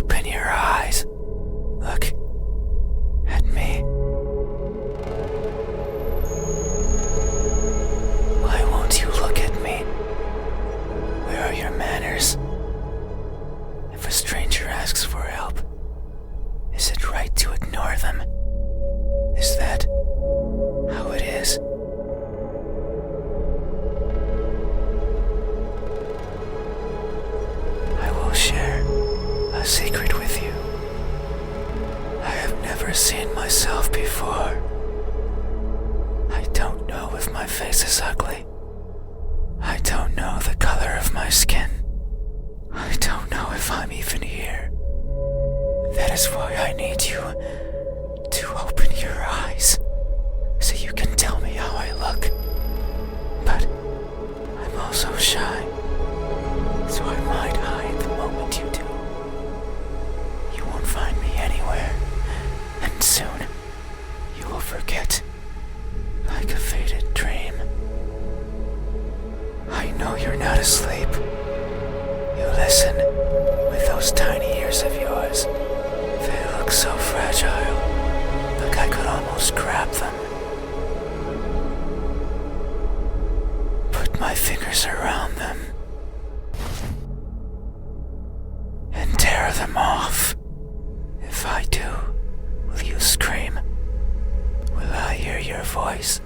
Open your eyes. Look at me. Why won't you look at me? Where are your manners? If a stranger asks for help, is it right to ignore them? Is that how it is? I will share a secret with you. I have never seen myself before. I don't know if my face is ugly. I don't know the color of my skin. I don't know if I'm even here. That is why I need you to open your eyes so you can tell me how I look. But I'm also shy, so I might hide the moment you do. You won't find me anywhere, and soon you will forget, like a faded dream. I know you're not asleep. You listen with those tiny ears of yours. They look so fragile, like I could almost grab them. Put my fingers around them and tear them off. If I do, will you scream? Will I hear your voice?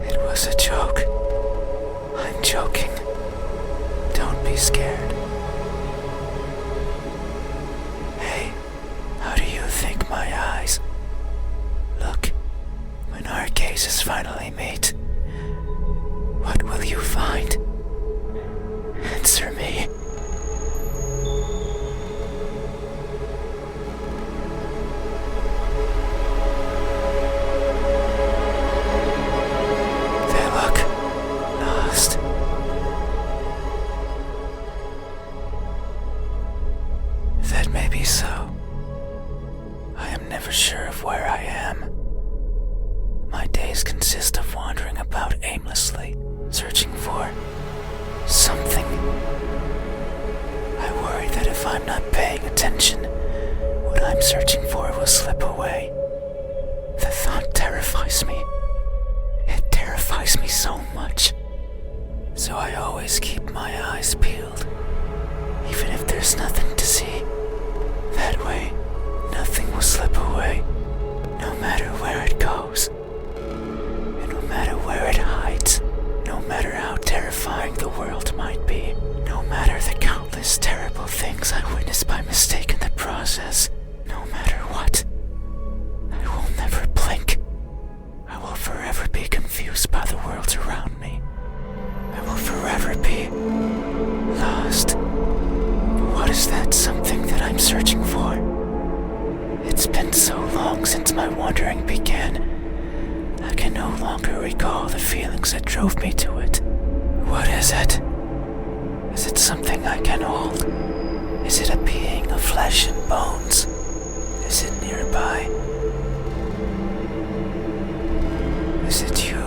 It was a joke. I'm joking. Don't be scared. Hey, how do you think my eyes look when our gazes finally meet? What will you find? Answer me. They look lost. That may be so. I am never sure of where I am. My days consist of wandering about aimlessly, searching for something. I worry that if I'm not paying attention, what I'm searching for will slip away. The thought terrifies me. It terrifies me so much. So I always keep my eyes peeled, even if there's nothing to see. That way, nothing will slip away, no matter where it goes. And no matter where it hides, no matter how terrifying the world might be, no matter the countless terrible things I witness by mistake in the process, no matter what, I will never blink. I will forever be confused by the world around me. I will forever be lost. But what is that something that I'm searching for? It's been so long since my wandering began. I can no longer recall the feelings that drove me to it. What is it? Is it something I can hold? Is it a being of flesh and bones? Is it nearby? Is it you?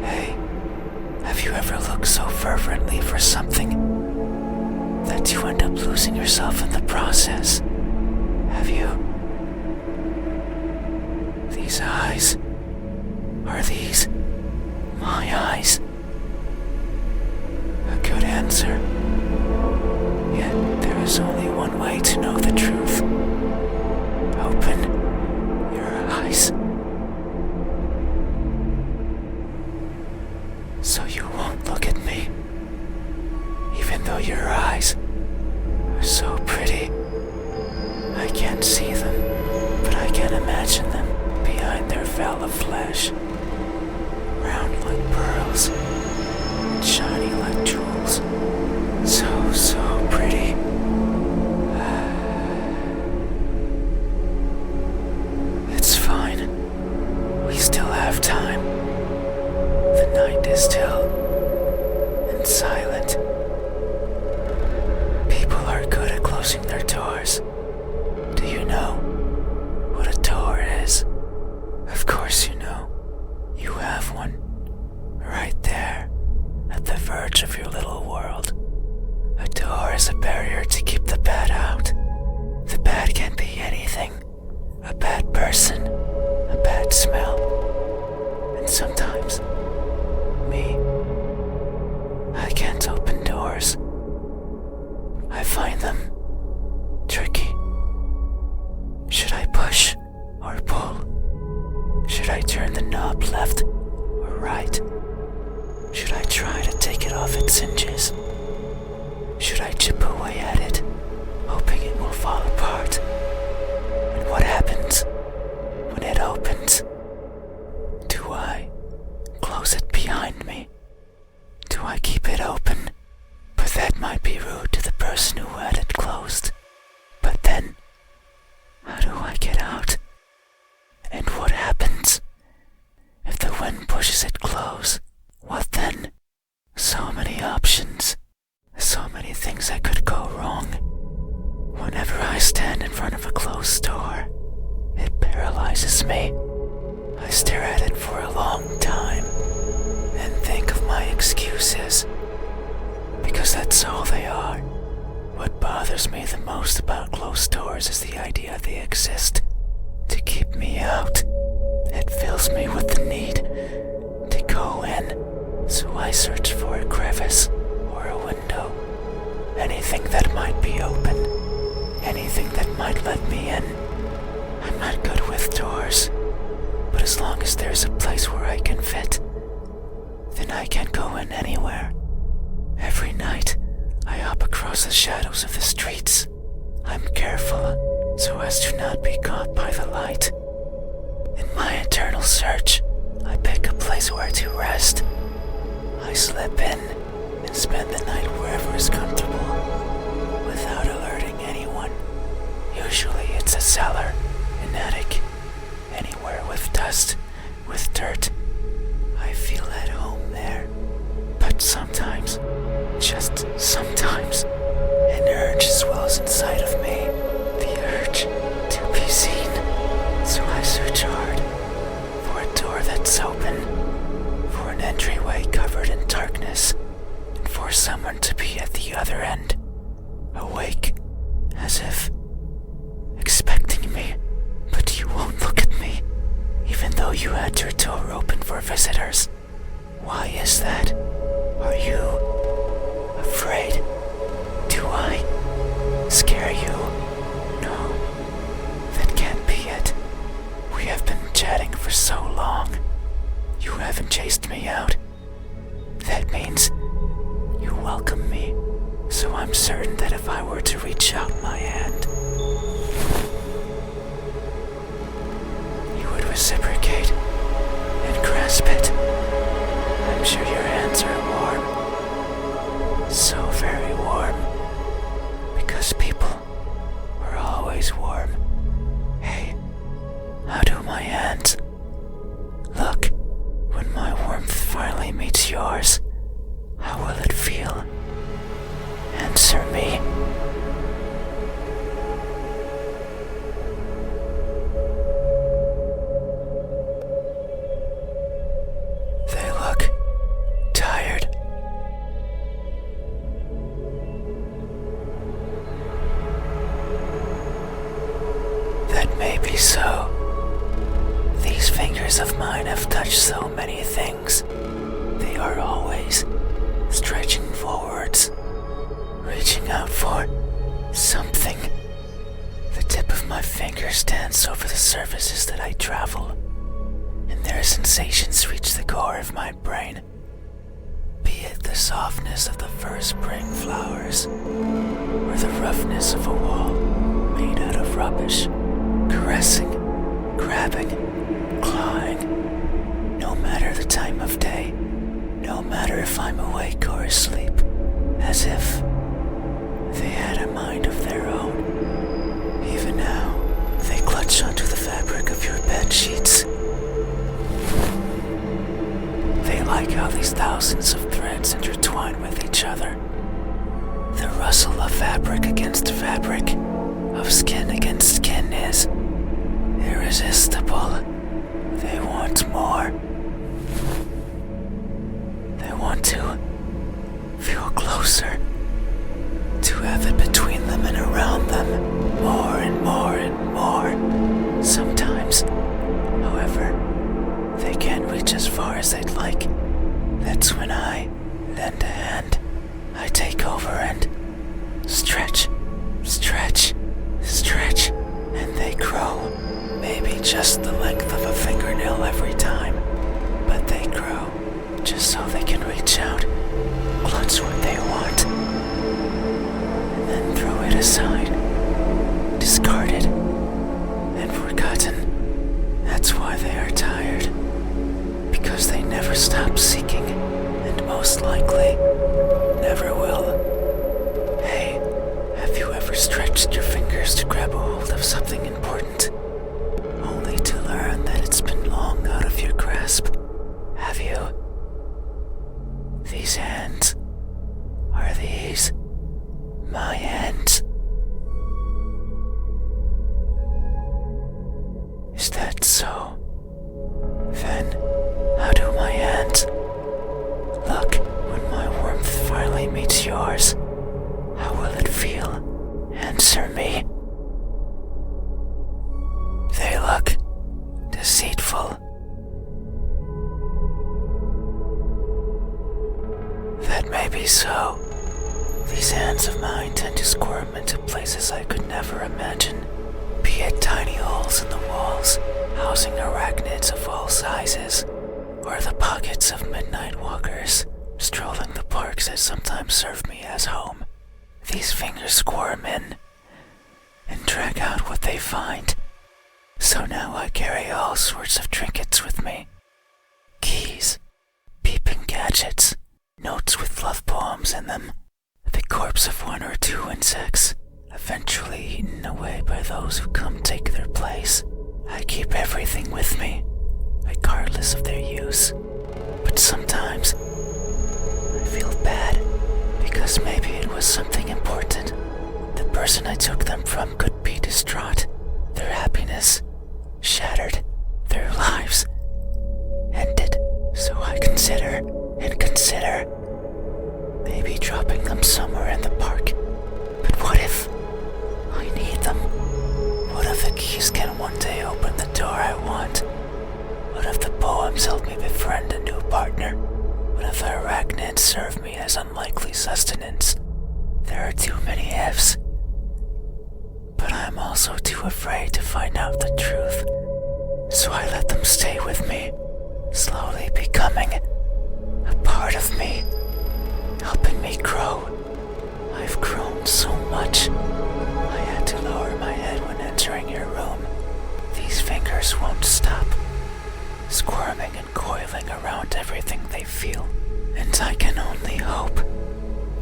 Hey, have you ever looked so fervently for something that you end up losing yourself in the process? Have you? These eyes, are these my eyes? A good answer. Yet there is only one way to know the truth. Open your eyes. So you won't look at me, even though your eyes are so pretty. I can't see them, but I can imagine them behind their veil of flesh, round like pearls, and shiny like jewels. So pretty. It's fine. We still have time. The night is still and silent. People are good at closing their doors. Do you know what a door is? Of course you know. You have one. Right there, at the verge of your little world. A door is a barrier to keep the bad out. The bad can be anything. A bad person, a bad smell, and sometimes me. I can't open doors. I find them tricky. Should I push or pull? Should I turn the knob left or right? Should I try to take it off its hinges? Should I chip away at it, hoping it will fall apart? And what happens when it opens? Do I close it behind me? Do I keep it open? But that might be rude to the person who had it closed. But then, how do I get out? And what happens if the wind pushes it close? What then? So many options. So many things that could go wrong. Whenever I stand in front of a closed door, it paralyzes me. I stare at it for a long time and think of my excuses, because that's all they are. What bothers me the most about closed doors is the idea they exist to keep me out. It fills me with the need to go in, so I search for a crevice or a window, anything that might be open, anything that might let me in. I'm not good with doors, but as long as there's a place where I can fit, then I can go in anywhere. Every night, I hop across the shadows of the streets. I'm careful so as to not be caught by the light. In my eternal search, I pick a place where to rest. I slip in and spend the night wherever is comfortable, without alerting anyone. Usually it's a cellar, an attic, anywhere with dust, with dirt. I feel at home there. But sometimes, just sometimes, an urge swells inside of me. The urge to be seen. So I search hard for a door that's open, for an entryway covered in darkness, and for someone to be at the other end, awake, as if expecting me. But you won't look at me, even though you had your door open for visitors. Why is that? Are you afraid? Do I scare you? No, that can't be it. We have been chatting for so long. You haven't chased me out. That means you welcome me. So I'm certain that if I were to reach out my hand, you would reciprocate and grasp it. I'm sure your hands are warm. So very warm. Because people are always warm. Hey, how do my hands look when my warmth finally meets yours? How will it feel? Answer me. They look tired. That may be so. These fingers of mine have touched so many things. They are always stretching forwards, reaching out for something. The tip of my fingers dance over the surfaces that I travel, and their sensations reach the core of my brain. Be it the softness of the first spring flowers, or the roughness of a wall made out of rubbish, caressing, grabbing, clawing. No matter the time of day, no matter if I'm awake or asleep, as if they had a mind of their own. Even now, they clutch onto the fabric of your bed sheets. They like how these thousands of threads intertwine with each other. The rustle of fabric against fabric, of skin against skin is irresistible. They want more. They want to feel closer, to have around them more and more and more. Sometimes, however, they can't reach as far as they'd like. That's when I lend a hand. I take over and stretch, stretch, stretch, and they grow. Maybe just the length of a fingernail every time, but they grow just so they can reach out, clutch what they want, and then throw it aside, discarded, and forgotten. That's why they are tired, because they never stop seeking, and most likely never will. Hey, have you ever stretched your fingers to grab a hold of something important, only to learn that it's been long out of your grasp? Have you? These hands, are these my hands? Is that so? Then, how do my hands look when my warmth finally meets yours? How will it feel? Answer me. They look deceitful. That may be so. These hands of mine tend to squirm into places I could never imagine, be it tiny holes in the walls, housing arachnids of all sizes, or the pockets of midnight walkers, strolling the parks that sometimes serve me as home. These fingers squirm in and drag out what they find. So now I carry all sorts of trinkets with me. Keys, peeping gadgets, notes with love poems in them, the corpse of one or two insects, eventually eaten away by those who come take their place. I keep everything with me, regardless of their use. But sometimes, I feel bad, because maybe it was something important. The person I took them from could be distraught, their happiness shattered, their lives ended. So I consider maybe dropping them somewhere in the park. But what if I need them? What if the keys can one day open the door I want? What if the poems help me befriend a new partner? What if arachnids serve me as unlikely sustenance? There are too many ifs. But I'm also too afraid to find out the truth. So I let them stay with me, slowly becoming a part of me, helping me grow. I've grown so much. I had to lower my head when entering your room. These fingers won't stop, squirming and coiling around everything they feel. And I can only hope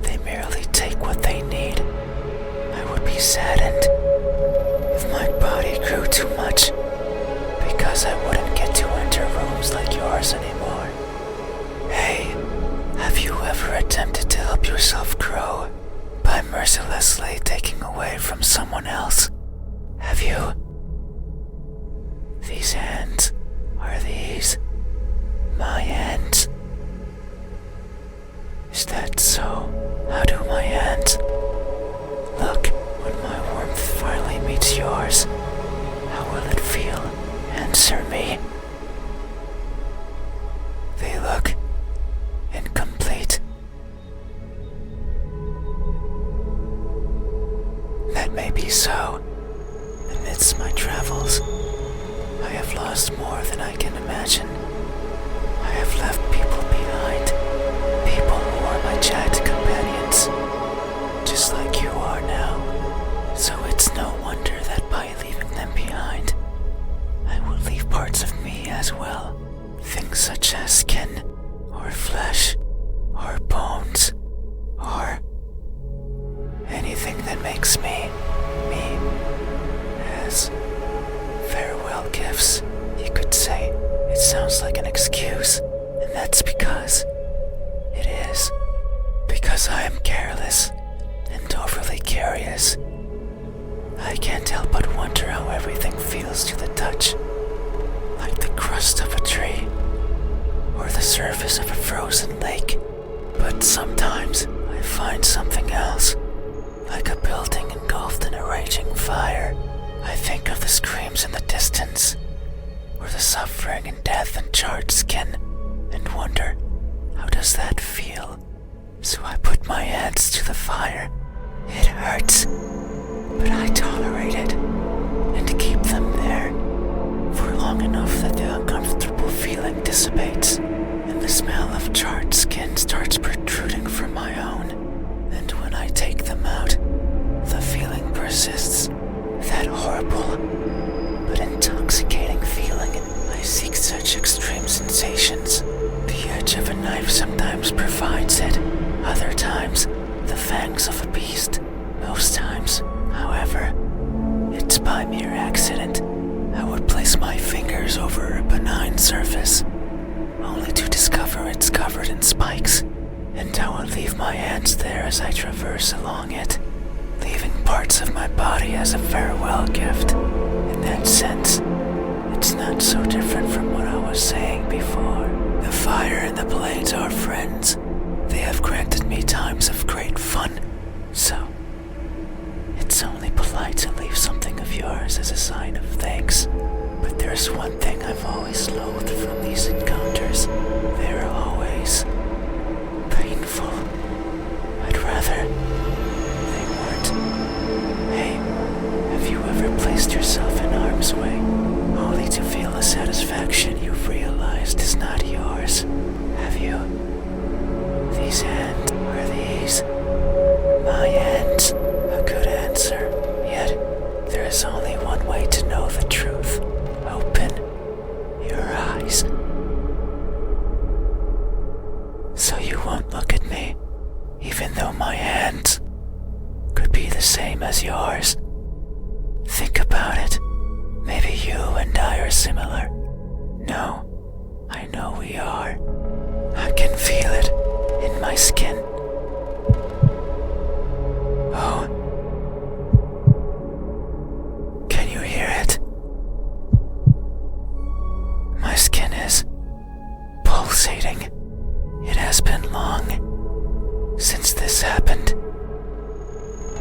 they merely take what they need. I would be saddened if my body grew too much, because I wouldn't get to enter rooms like yours anymore. Hey, have you ever attempted to help yourself grow by mercilessly taking away from someone else? Have you? These hands, are these my hands? Is that so? How do my hands look when my warmth finally meets yours? How will it feel? Answer me. They look incomplete. That may be so. Amidst my travels, I have lost more than I can imagine. I have left people behind, people who are my chat companions, just like you are now. So it's no wonder that by leaving them behind, I will leave parts of me as well. Things such as skin, or flesh, or bones, or anything that makes me, as farewell gifts, you could say. It sounds like an excuse, and that's because it is. Because I am careless and overly curious. I can't help but wonder how everything feels to the touch, like the crust of a tree, or the surface of a frozen lake. But sometimes I find something else, like a building engulfed in flames in the distance, or the suffering and death and charred skin, and wonder, how does that feel? So I put my hands to the fire. It hurts, but I tolerate it, and keep them there for long enough that the uncomfortable feeling dissipates, and the smell of charred skin starts protruding from my own. And when I take them out, the feeling persists. That horrible but intoxicating feeling. I seek such extreme sensations. The edge of a knife sometimes provides it. Other times, the fangs of a beast. Most times, however, it's by mere accident. I would place my fingers over a benign surface, only to discover it's covered in spikes, and I would leave my hands there as I traverse along it, leaving parts of my body as a farewell gift. In that sense, it's not so different from what I was saying before. The fire and the blades are friends. They have granted me times of great fun, so it's only polite to leave something of yours as a sign of thanks. But there's one thing I've always loathed from these encounters. They're always painful. I'd rather they weren't. Hey, have you ever placed yourself in harm's way, only to feel a satisfaction you've realized is not yours? Have you? These hands are these my hands? A good answer. Yet, there is only one way to know the truth. Open your eyes. So you won't look at me, even though my hands could be the same as yours. Think about it. Maybe you and I are similar. No, I know we are. I can feel it in my skin. Oh. Can you hear it? My skin is pulsating. It has been long since this happened.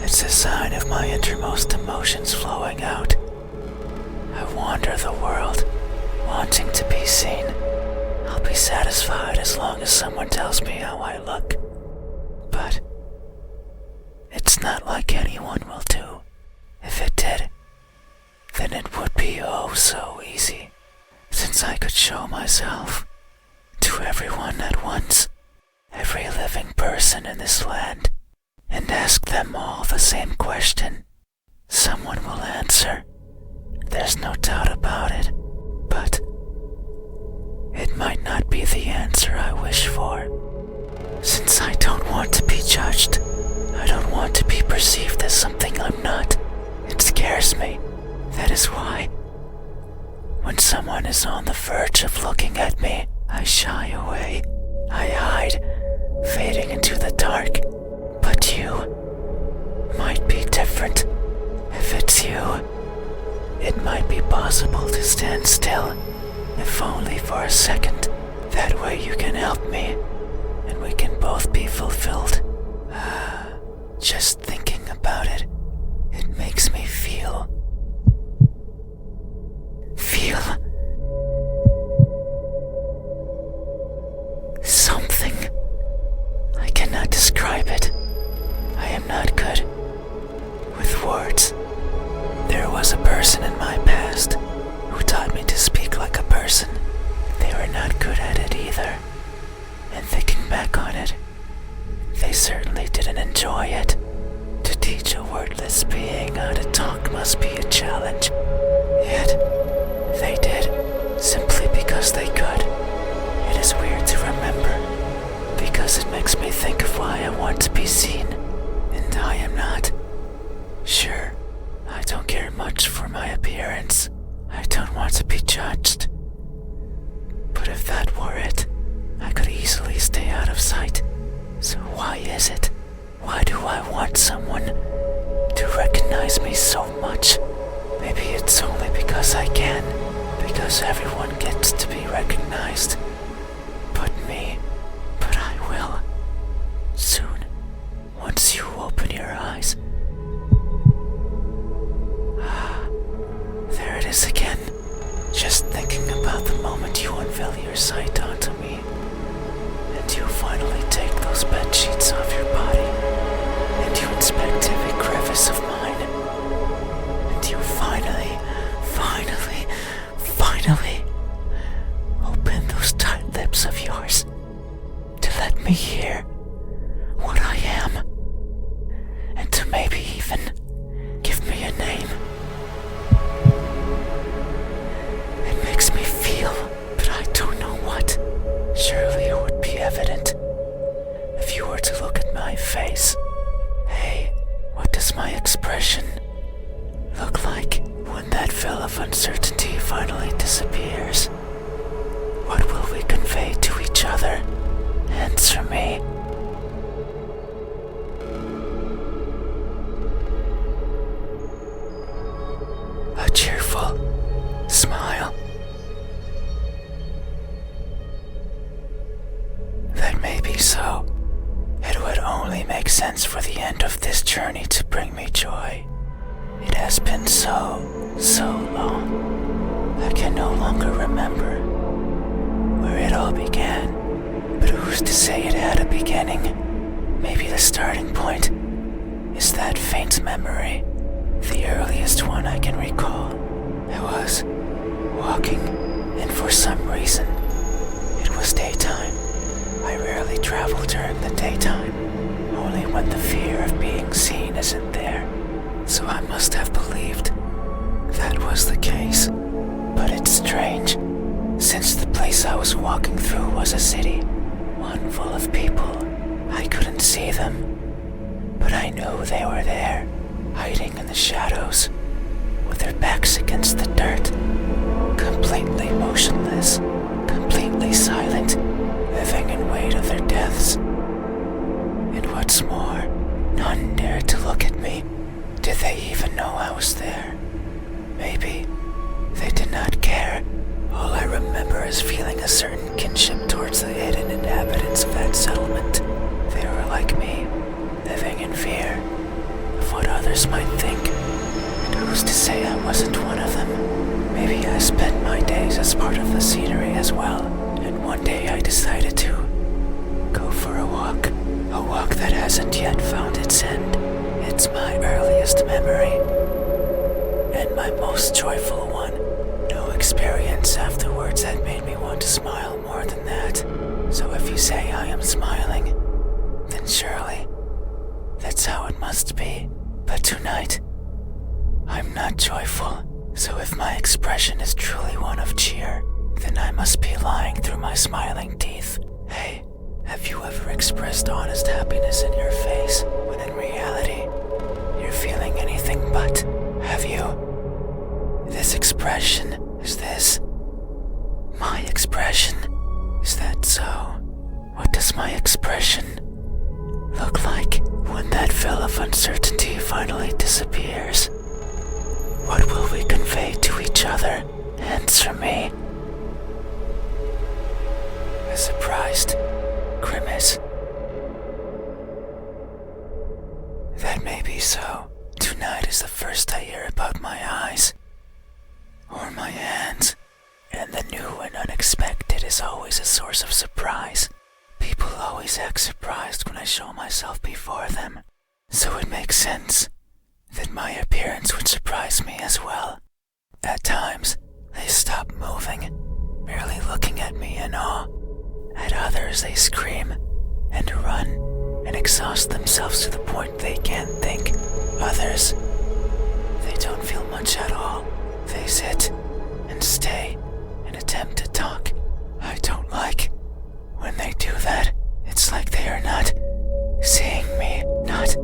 It's a sign of my innermost emotions flowing out. I wander the world, wanting to be seen. I'll be satisfied as long as someone tells me how I look. But it's not like anyone will do. If it did, then it would be oh so easy, since I could show myself to everyone at once, every living person in this land, and ask them all the same question. Someone will answer. There's no doubt about it, but it might not be the answer I wish for. Since I don't want to be judged, I don't want to be perceived as something I'm not. It scares me. That is why, when someone is on the verge of looking at me, I shy away. I hide, fading into the dark. But you might be different. If it's you, it might be possible to stand still, if only for a second. That way you can help me, and we can both be fulfilled. Just thinking about it, it makes me feel something. I cannot describe it. I am not good with words. There was a person in my past who taught me to speak like a person. They were not good at it either. And thinking back on it, they certainly didn't enjoy it. To teach a wordless being how to talk must be a challenge. Yet, they did, simply because they could. It is weird to remember, because it makes me think of why I want to be seen, and I am not. Sure, I don't care much for my appearance. I don't want to be judged. But if that were it, I could easily stay out of sight. So why is it? Why do I want someone to recognize me so much? Maybe it's only because I can, because everyone gets to be recognized. But I will. Soon, once you open your eyes. There it is again. your sight onto me, and you finally take those bed sheets off your body, and you inspect every crevice of mine, and you finally open those tight lips of yours to let me hear what I am, and to maybe even give me a name. It makes me feel, but I don't know what. Surely it would be evident if you were to look at my face. Hey, what does my expression look like when that veil of uncertainty finally disappears? What will we convey to each other? Answer me. A cheerful smile. That may be so. It would only make sense for the end of this journey to bring me joy. It has been so long. I can no longer remember where it all began. But who's to say it had a beginning? Maybe the starting point is that faint memory, the earliest one I can recall. I was walking, and for some reason, it was daytime. I rarely travel during the daytime, only when the fear of being seen isn't there. So I must have believed that was the case. But it's strange, since the place I was walking through was a city, one full of people. I couldn't see them, but I knew they were there, hiding in the shadows, with their backs against the dirt, completely motionless, completely silent, living in wait of their deaths. And what's more, none dared to look at me. Did they even know I was there? Maybe they did not care. All I remember is feeling a certain kinship towards the hidden inhabitants of that settlement. They were like me, living in fear of what others might think. And who's to say I wasn't one of them? Maybe I spent my days as part of the scenery as well, and one day I decided to go for a walk that hasn't yet found its end. It's my earliest memory, and my most joyful one. No experience afterwards had made me want to smile more than that. So if you say I am smiling, then surely that's how it must be. But tonight, I'm not joyful. So if my expression is truly one of cheer, then I must be lying through my smiling teeth. Hey, have you ever expressed honest happiness in your face when in reality you're feeling anything but? Have you? This expression, is this my expression? Is that so? What does my expression look like when that veil of uncertainty finally disappears? What will we convey to each other? Answer me. A surprised grimace. That may be so. Tonight is the first I hear about my eyes, or my hands, and the new and unexpected is always a source of surprise. People always act surprised when I show myself before them, so it makes sense that my appearance would surprise me as well. At times, they stop moving, merely looking at me in awe. At others, they scream and run and exhaust themselves to the point they can't think. Others, they don't feel much at all. They sit and stay and attempt to talk. I don't like when they do that. It's like they are not seeing me, not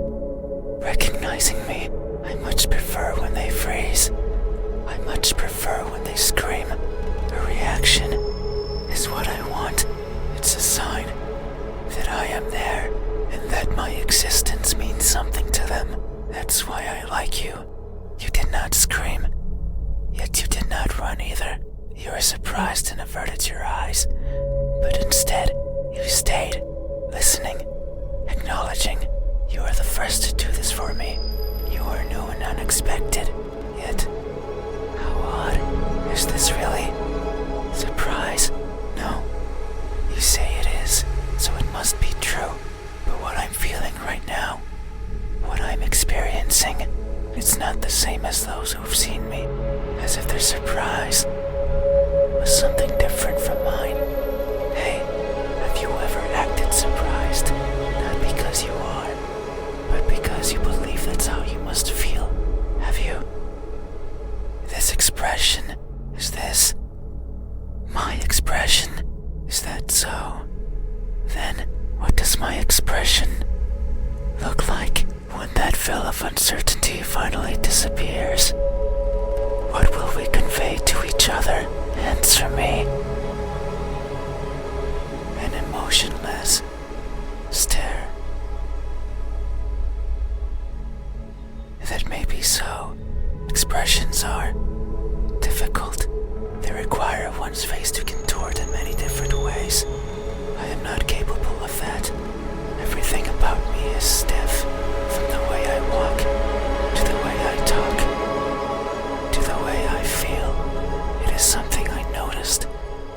recognizing me. I much prefer when they freeze. I much prefer when they scream. A reaction is what I want. It's a sign that I am there and that my existence means something to them. That's why I like you. You did not scream, yet you did not run either. You were surprised and averted your eyes, but instead you stayed, listening, acknowledging. You are the first to do this for me. You are new and unexpected, yet how odd. Is this really surprise? No. It's not the same as those who've seen me, as if their surprise was something different from mine. Hey, have you ever acted surprised? Not because you are, but because you believe that's how you must feel. Have you? This expression, is this my expression? Is that so? Then, what does my expression look like when that veil of uncertainty finally disappears? What will we convey to each other? Answer me. An emotionless stare. That may be so. Expressions are difficult. They require one's face to contort in many different ways. I am not capable of that. Everything about me is stiff, from the way I walk, to the way I talk, to the way I feel. It is something I noticed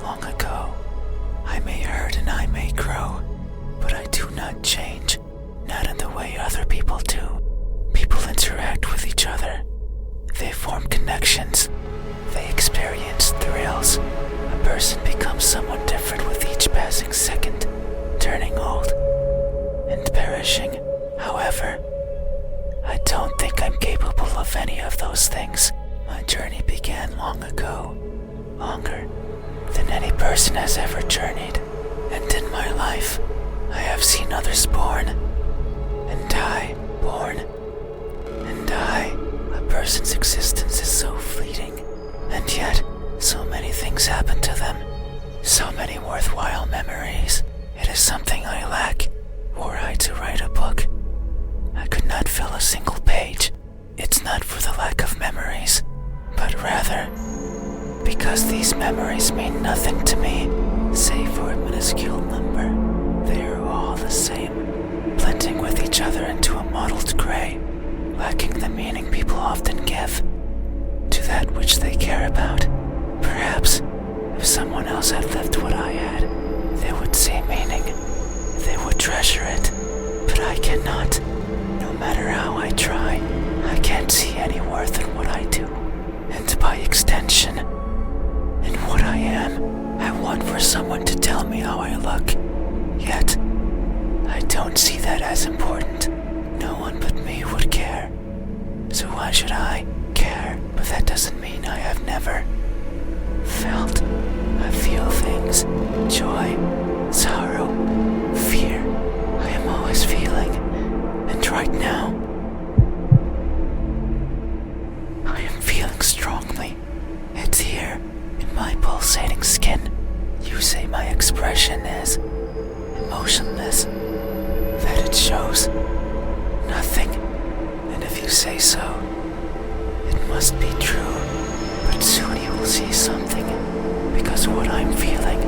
long ago. I may hurt and I may grow, but I do not change, not in the way other people do. People interact with each other. They form connections. They experience thrills. A person becomes someone different with each passing second, turning old and perishing. However, I don't think I'm capable of any of those things. My journey began long ago, longer than any person has ever journeyed. And in my life, I have seen others born and die, born and die. A person's existence is so fleeting, and yet so many things happen to them, so many worthwhile memories. It is something I lack. Were I to write a book, I could not fill a single page. It's not for the lack of memories, but rather because these memories mean nothing to me, save for a minuscule number. They are all the same, blending with each other into a mottled gray, lacking the meaning people often give to that which they care about. Perhaps if someone else had lived what I had, they would see meaning. They would treasure it, but I cannot. No matter how I try, I can't see any worth in what I do. And by extension, in what I am, I want for someone to tell me how I look. Yet, I don't see that as important. No one but me would care. So why should I care? But that doesn't mean I have never felt. I feel things. Joy, sorrow, fear. I am always feeling. And right now, I am feeling strongly. It's here, in my pulsating skin. You say my expression is emotionless, that it shows nothing. And if you say so, it must be true. But soon you will see something, because what I'm feeling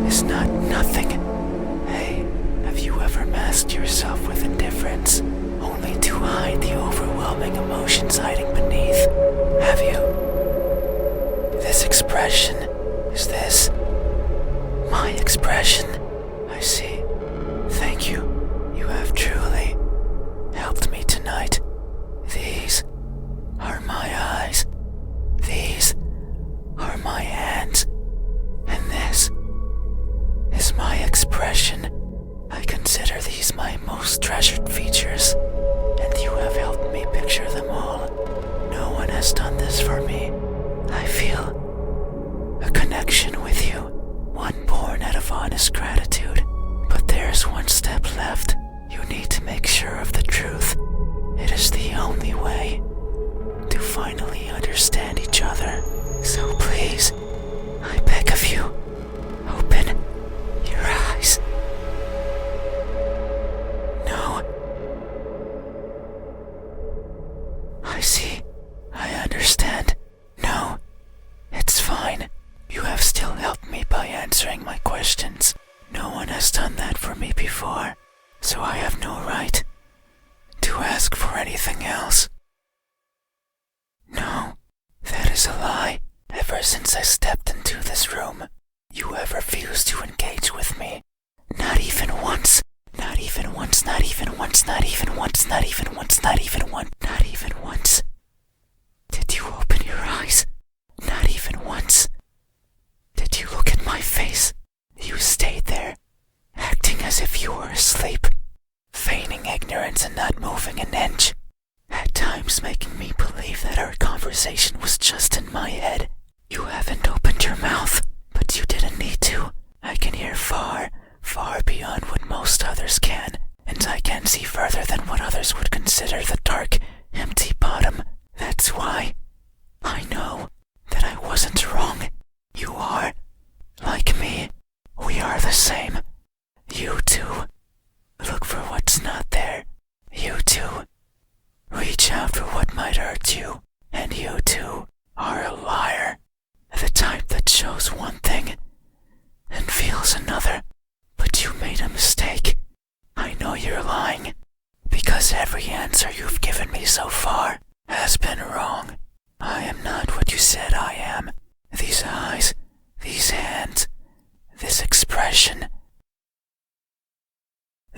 is not nothing. Hey, have you ever masked yourself with indifference, only to hide the overwhelming emotions hiding beneath? Have you? This expression, is this my expression? I see. Thank you. You have truly helped me tonight. These are my eyes. These are my hands. And this is my expression. I consider these my most treasured features, and you have helped me picture them all. No one has done this for me. I feel a connection with you, one born out of honest gratitude. But there's one step left. You need to make sure of the truth. It is the only way to finally understand each other. So please, I beg of you, open your eyes. No. I see. I understand. No. It's fine. You have still helped me by answering my questions. No one has done that for me before, so I have no right to ask for anything else. No, that is a lie. Ever since I stepped into this room, you have refused to engage with me. Not even once. Not even once, not even once, not even once, not even once, not even once, not even once. and not moving an inch. At times making me believe that our conversation was just in my head. You haven't opened your mouth, but you didn't need to. I can hear far, far beyond what most others can, and I can see further than what others would consider the dark, empty bottom. That's why I know that I wasn't wrong. You are, like me. We are the same. You too. Look for what's not there. You too. Reach out for what might hurt you. And you too are a liar. The type that shows one thing and feels another. But you made a mistake. I know you're lying, because every answer you've given me so far has been wrong. I am not what you said I am. These eyes, these hands, this expression,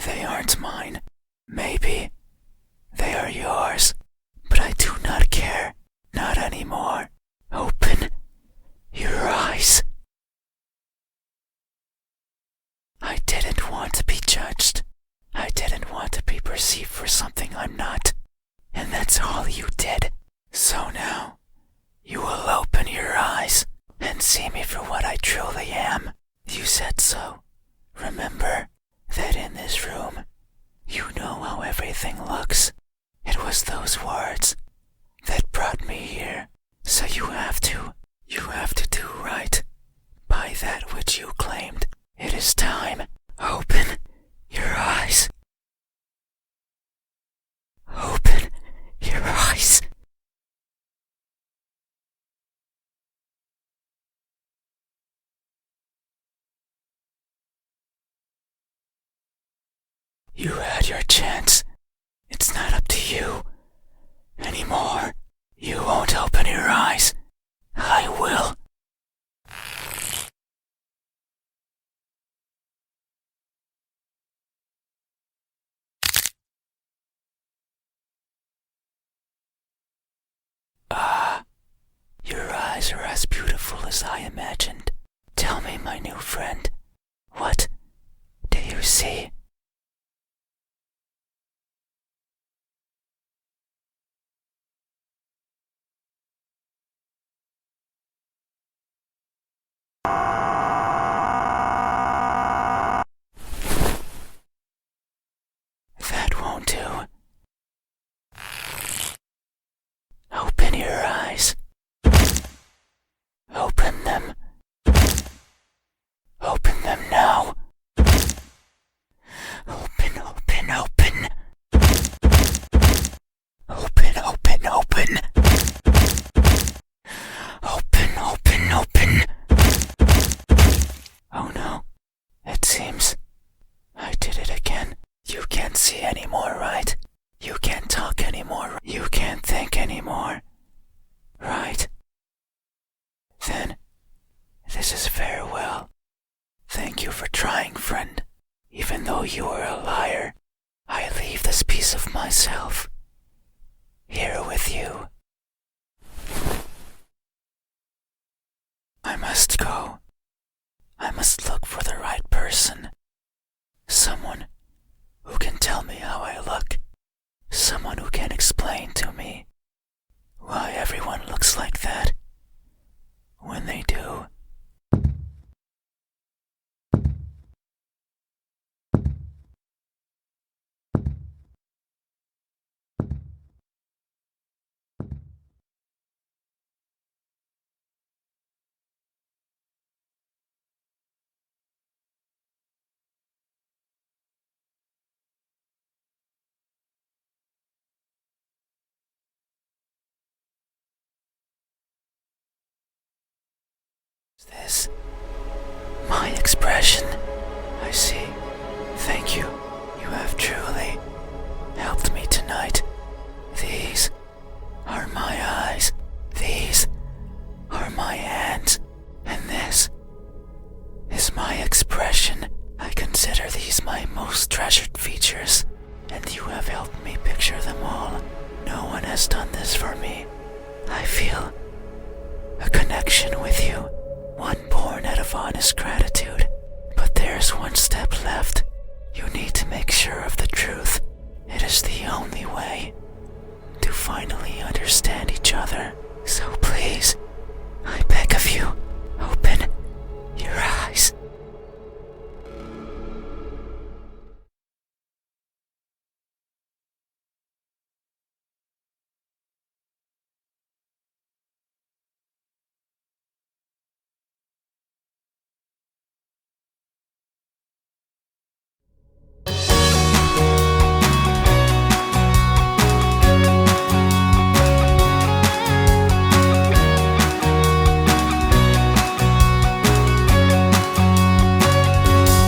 they aren't mine. Maybe they are yours, but I do not care. Not anymore. Open your eyes. I didn't want to be judged. I didn't want to be perceived for something I'm not. And that's all you did. So now, you will open your eyes and see me for what I truly am. You said so. Remember that in this room, you know how everything looks. It was those words that brought me here. So you have to do right by that which you claimed. It is time. Open your eyes. Open your eyes. You had your chance. It's not up to you anymore. You won't open your eyes. I will. Your eyes are as beautiful as I imagined. Tell me, my new friend, what do you see? That won't do. Open your eyes. Open them. Open them now. Open, open, open. Open, open, open. Open, open, open. Oh no. It seems I did it again. You can't see anymore, right? You can't talk anymore. You can't think anymore. Right? Then, this is farewell. Thank you for trying, friend. Even though you are a liar, I leave this piece of myself here with you. I must go. I must look for the right person. Someone who can tell me how I look. Someone who can explain to me why everyone looks like that when they do. Is this my expression? I see. Thank you. You have truly helped me tonight. These are my eyes. These are my hands. And this is my expression. I consider these my most treasured features, and you have helped me picture them all. No one has done this for me. I feel a connection with you, one born out of honest gratitude. But there's one step left. You need to make sure of the truth. It is the finally understand each other. So please,